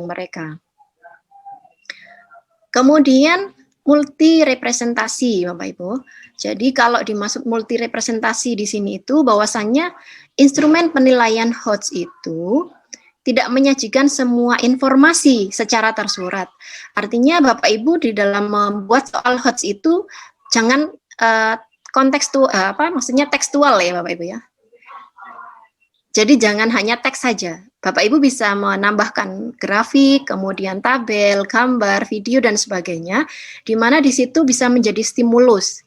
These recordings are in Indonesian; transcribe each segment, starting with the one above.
mereka. Kemudian multi representasi, Bapak Ibu. Jadi kalau dimaksud multi representasi di sini itu bahwasannya instrumen penilaian HOTS itu tidak menyajikan semua informasi secara tersurat. Artinya Bapak Ibu di dalam membuat soal HOTS itu jangan maksudnya tekstual ya Bapak Ibu ya. Jadi jangan hanya teks saja. Bapak Ibu bisa menambahkan grafik, kemudian tabel, gambar, video dan sebagainya, di mana di situ bisa menjadi stimulus.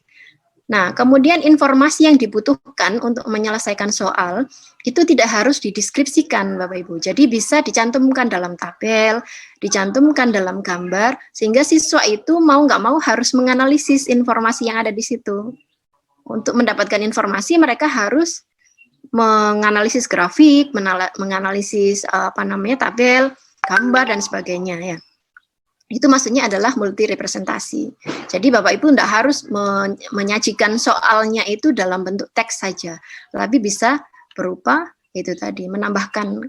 Nah, kemudian informasi yang dibutuhkan untuk menyelesaikan soal itu tidak harus dideskripsikan Bapak Ibu. Jadi bisa dicantumkan dalam tabel, dicantumkan dalam gambar, sehingga siswa itu mau nggak mau harus menganalisis informasi yang ada di situ. Untuk mendapatkan informasi mereka harus menganalisis grafik, menganalisis tabel, gambar dan sebagainya ya. Itu maksudnya adalah multi representasi. Jadi Bapak Ibu tidak harus menyajikan soalnya itu dalam bentuk teks saja, tapi bisa berupa itu tadi menambahkan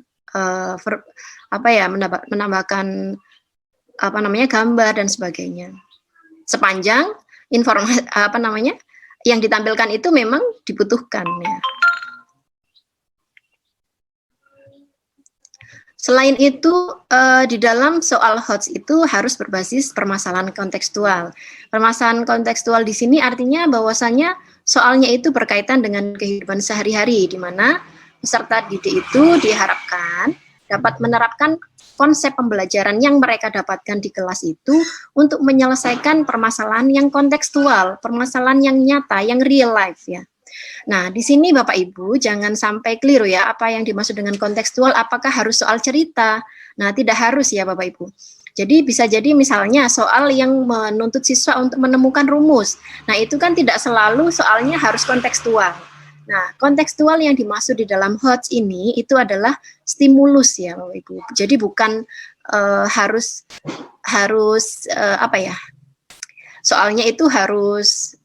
gambar dan sebagainya. Sepanjang informasi yang ditampilkan itu memang dibutuhkan ya. Selain itu, di dalam soal HOTS itu harus berbasis permasalahan kontekstual. Permasalahan kontekstual di sini artinya bahwasannya soalnya itu berkaitan dengan kehidupan sehari-hari, di mana peserta didik itu diharapkan dapat menerapkan konsep pembelajaran yang mereka dapatkan di kelas itu untuk menyelesaikan permasalahan yang kontekstual, permasalahan yang nyata, yang real life ya. Nah, di sini Bapak Ibu jangan sampai keliru ya, apa yang dimaksud dengan kontekstual, apakah harus soal cerita? Nah, tidak harus ya Bapak Ibu. Jadi bisa jadi misalnya soal yang menuntut siswa untuk menemukan rumus. Nah, itu kan tidak selalu soalnya harus kontekstual. Nah, kontekstual yang dimaksud di dalam HOTS ini itu adalah stimulus ya Bapak Ibu. Jadi bukan soalnya itu harus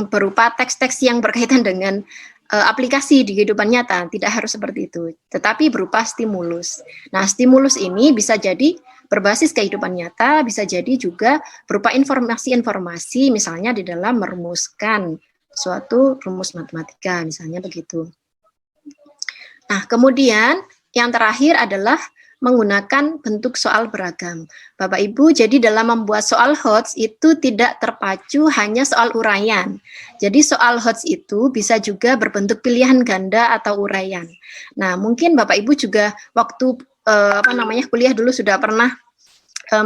berupa teks-teks yang berkaitan dengan aplikasi di kehidupan nyata, tidak harus seperti itu, tetapi berupa stimulus. Nah, stimulus ini bisa jadi berbasis kehidupan nyata, bisa jadi juga berupa informasi-informasi, misalnya di dalam merumuskan suatu rumus matematika, misalnya begitu. Nah, kemudian yang terakhir adalah menggunakan bentuk soal beragam. Bapak Ibu, jadi dalam membuat soal HOTS itu tidak terpacu hanya soal uraian. Jadi soal HOTS itu bisa juga berbentuk pilihan ganda atau uraian. Nah, mungkin Bapak Ibu juga waktu kuliah dulu sudah pernah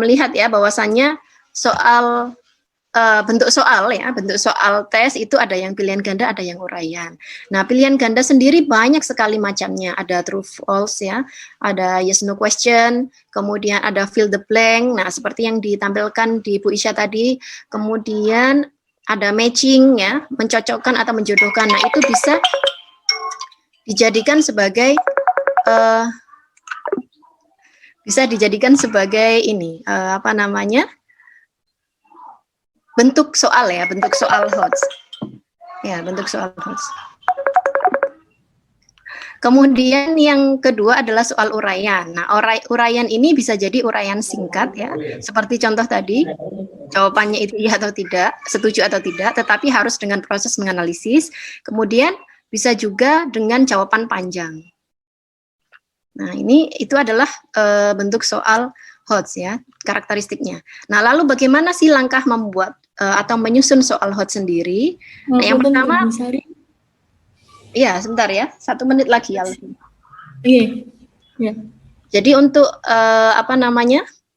melihat ya bahwasannya soal bentuk soal tes itu ada yang pilihan ganda, ada yang uraian. Nah, pilihan ganda sendiri banyak sekali macamnya. Ada true false ya, ada yes no question, kemudian ada fill the blank. Nah, seperti yang ditampilkan di Bu Isya tadi. Kemudian ada matching ya, mencocokkan atau menjodohkan. Nah, itu bisa dijadikan sebagai bentuk soal ya, bentuk soal HOTS. Ya, bentuk soal HOTS. Kemudian yang kedua adalah soal uraian. Nah, uraian ini bisa jadi uraian singkat ya, seperti contoh tadi, jawabannya itu iya atau tidak, setuju atau tidak, tetapi harus dengan proses menganalisis. Kemudian bisa juga dengan jawaban panjang. Nah, itu adalah bentuk soal HOTS ya, karakteristiknya. Nah, lalu bagaimana sih langkah membuat atau menyusun soal HOTS sendiri? Nah, yang pertama, iya sebentar ya, 1 menit lagi ya. Iya. Ya. Jadi untuk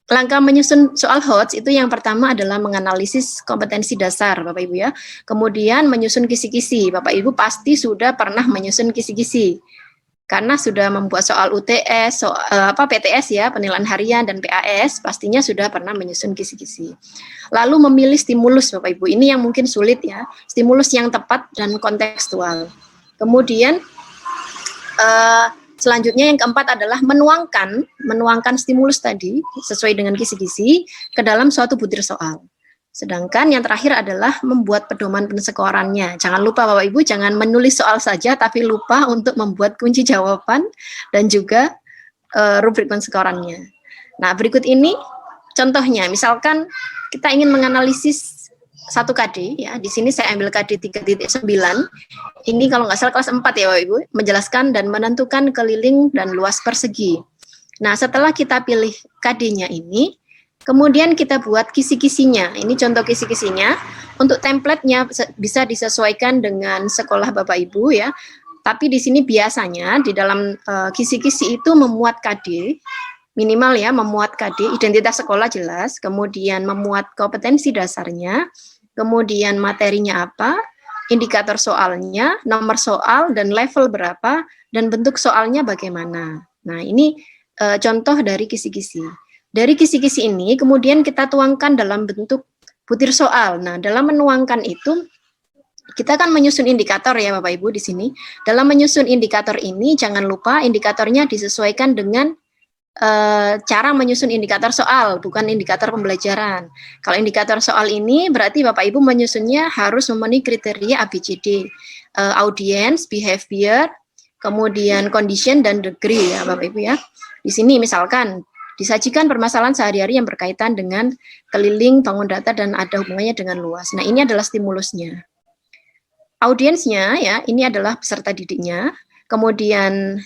langkah menyusun soal HOTS itu yang pertama adalah menganalisis kompetensi dasar Bapak Ibu ya. Kemudian menyusun kisi-kisi. Bapak Ibu pasti sudah pernah menyusun kisi-kisi. Karena sudah membuat soal UTS, PTS ya, penilaian harian dan PAS, pastinya sudah pernah menyusun kisi-kisi. Lalu memilih stimulus Bapak Ibu, ini yang mungkin sulit ya, stimulus yang tepat dan kontekstual. Kemudian selanjutnya yang keempat adalah menuangkan stimulus tadi sesuai dengan kisi-kisi ke dalam suatu butir soal. Sedangkan yang terakhir adalah membuat pedoman pensekorannya. Jangan lupa Bapak Ibu, jangan menulis soal saja, tapi lupa untuk membuat kunci jawaban dan juga rubrik penskorannya. Nah, berikut ini contohnya, misalkan kita ingin menganalisis satu KD, ya, di sini saya ambil KD 3.9, ini kalau nggak salah kelas 4 ya Bapak Ibu, menjelaskan dan menentukan keliling dan luas persegi. Nah, setelah kita pilih KD-nya ini, kemudian kita buat kisi-kisinya. Ini contoh kisi-kisinya. Untuk template-nya bisa disesuaikan dengan sekolah Bapak Ibu ya. Tapi di sini biasanya di dalam kisi-kisi itu memuat KD, minimal ya, memuat KD, identitas sekolah jelas, kemudian memuat kompetensi dasarnya, kemudian materinya apa, indikator soalnya, nomor soal, dan level berapa, dan bentuk soalnya bagaimana. Nah, ini contoh dari kisi-kisi. Dari kisi-kisi ini kemudian kita tuangkan dalam bentuk butir soal. Nah, dalam menuangkan itu kita akan menyusun indikator ya Bapak Ibu di sini. Dalam menyusun indikator ini jangan lupa indikatornya disesuaikan dengan cara menyusun indikator soal, bukan indikator pembelajaran. Kalau indikator soal ini berarti Bapak Ibu menyusunnya harus memenuhi kriteria ABCD, audience, behavior, kemudian condition dan degree ya Bapak Ibu ya. Di sini misalkan disajikan permasalahan sehari-hari yang berkaitan dengan keliling, bangun data, dan ada hubungannya dengan luas. Nah, ini adalah stimulusnya. Audiensnya ya, ini adalah peserta didiknya. Kemudian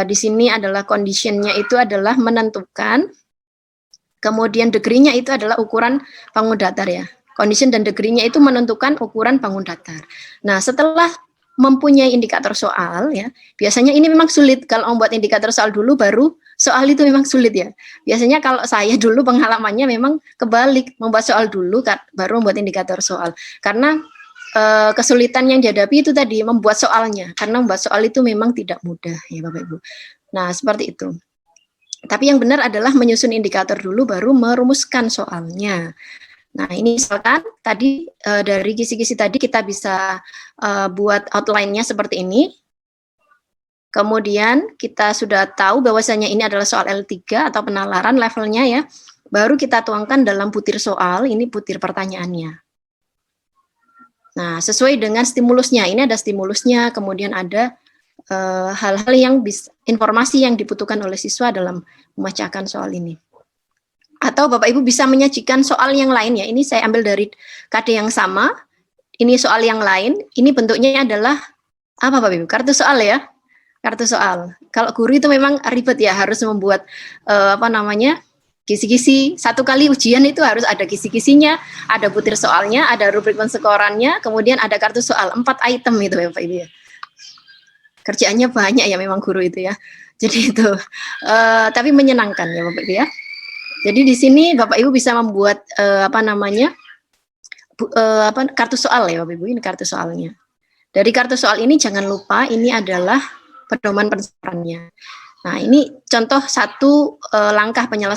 di sini adalah conditionnya itu adalah menentukan. Kemudian degree-nya itu adalah ukuran bangun datar ya. Condition dan degree-nya itu menentukan ukuran bangun datar. Nah, setelah mempunyai indikator soal ya, biasanya ini memang sulit kalau membuat indikator soal dulu baru soal itu memang sulit ya. Biasanya kalau saya dulu pengalamannya memang kebalik, membuat soal dulu baru membuat indikator soal. Karena kesulitan yang dihadapi itu tadi membuat soalnya, karena membuat soal itu memang tidak mudah ya Bapak Ibu. Nah, seperti itu. Tapi yang benar adalah menyusun indikator dulu baru merumuskan soalnya. Nah, ini misalkan tadi dari kisi-kisi tadi kita bisa buat outline-nya seperti ini. Kemudian kita sudah tahu bahwasanya ini adalah soal L3 atau penalaran levelnya ya. Baru kita tuangkan dalam butir soal, ini butir pertanyaannya. Nah, sesuai dengan stimulusnya, ini ada stimulusnya, kemudian ada hal-hal yang informasi yang dibutuhkan oleh siswa dalam memecahkan soal ini. Atau Bapak Ibu bisa menyajikan soal yang lain ya, ini saya ambil dari KD yang sama, ini soal yang lain, ini bentuknya adalah, apa Bapak Ibu? Kartu soal ya, kartu soal. Kalau guru itu memang ribet ya, harus membuat, kisi-kisi, satu kali ujian itu harus ada kisi-kisinya, ada butir soalnya, ada rubrik penskorannya, kemudian ada kartu soal, 4 item itu ya Bapak Ibu ya. Kerjaannya banyak ya memang guru itu ya. Jadi itu, tapi menyenangkan ya Bapak Ibu ya. Jadi di sini Bapak Ibu bisa membuat kartu soal ya Bapak Ibu, ini kartu soalnya. Dari kartu soal ini jangan lupa ini adalah pedoman penerapannya. Nah, ini contoh satu langkah penyelesaian